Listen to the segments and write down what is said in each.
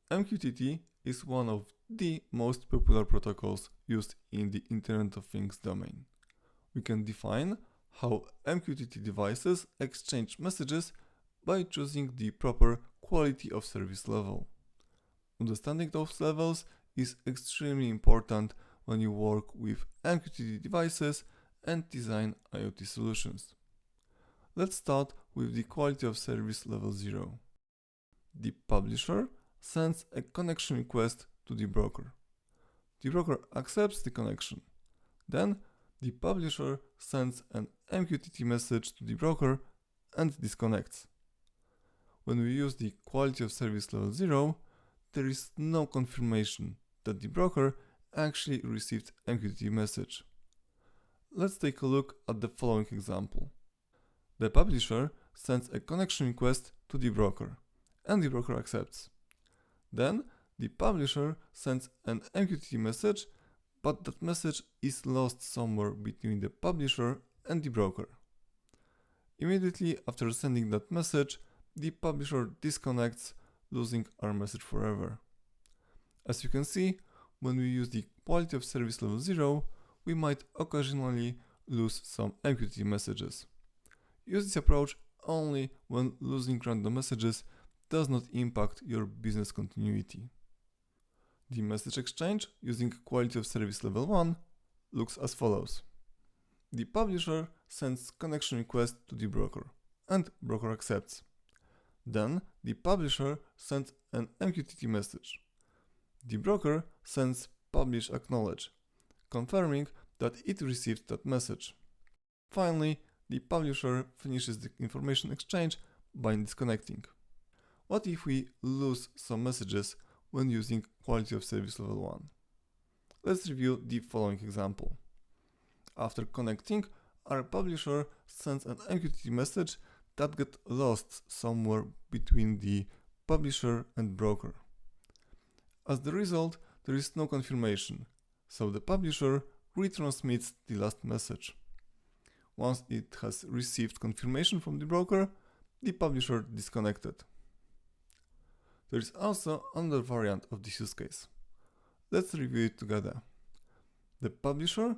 MQTT is one of the most popular protocols used in the Internet of Things domain. We can define how MQTT devices exchange messages by choosing the proper quality of service level. Understanding those levels is extremely important when you work with MQTT devices and design IoT solutions. Let's start with the quality of service level 0. The publisher sends a connection request to the broker. The broker accepts the connection. Then the publisher sends an MQTT message to the broker and disconnects. When we use the quality of service level 0, there is no confirmation that the broker actually received MQTT message. Let's take a look at the following example. The publisher sends a connection request to the broker, and the broker accepts. Then the publisher sends an MQTT message, but that message is lost somewhere between the publisher and the broker. Immediately after sending that message, the publisher disconnects, losing our message forever. As you can see, when we use the quality of service level 0, we might occasionally lose some MQTT messages. Use this approach only when losing random messages does not impact your business continuity. The message exchange using quality of service level 1 looks as follows. The publisher sends connection request to the broker, and broker accepts. Then the publisher sends an MQTT message. The broker sends publish acknowledge, confirming that it received that message. Finally, the publisher finishes the information exchange by disconnecting. What if we lose some messages when using quality of service level 1? Let's review the following example. After connecting, our publisher sends an MQTT message that gets lost somewhere between the publisher and broker. As the result, there is no confirmation, so the publisher retransmits the last message. Once it has received confirmation from the broker, the publisher disconnected. There is also another variant of this use case. Let's review it together. The publisher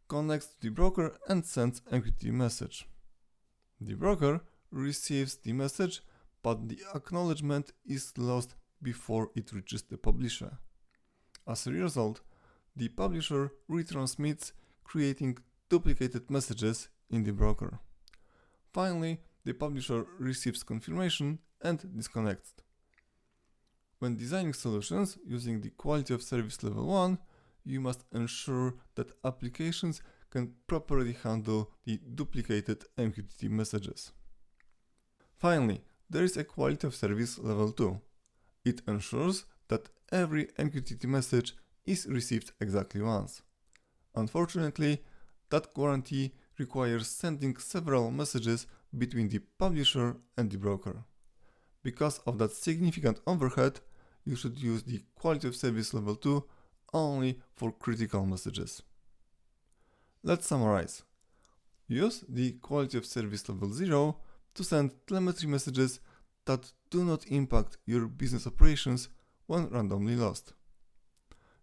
connects to the broker and sends MQTT message. The broker receives the message, but the acknowledgement is lost before it reaches the publisher. As a result, the publisher retransmits, creating duplicated messages in the broker. Finally, the publisher receives confirmation and disconnects. When designing solutions using the quality of service level 1, you must ensure that applications can properly handle the duplicated MQTT messages. Finally, there is a quality of service level 2. It ensures that every MQTT message is received exactly once. Unfortunately, that guarantee requires sending several messages between the publisher and the broker. Because of that significant overhead, you should use the quality of service level 2 only for critical messages. Let's summarize. Use the quality of service level 0 to send telemetry messages that do not impact your business operations when randomly lost.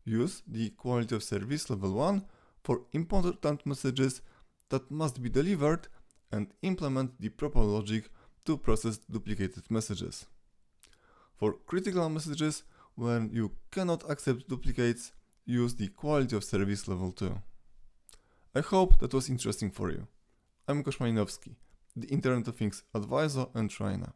Use the quality of service level 1 for important messages that must be delivered and implement the proper logic to process duplicated messages. For critical messages, when you cannot accept duplicates, use the quality of service level 2. I hope that was interesting for you. I'm Łukasz Malinowski, the Internet of Things advisor and trainer.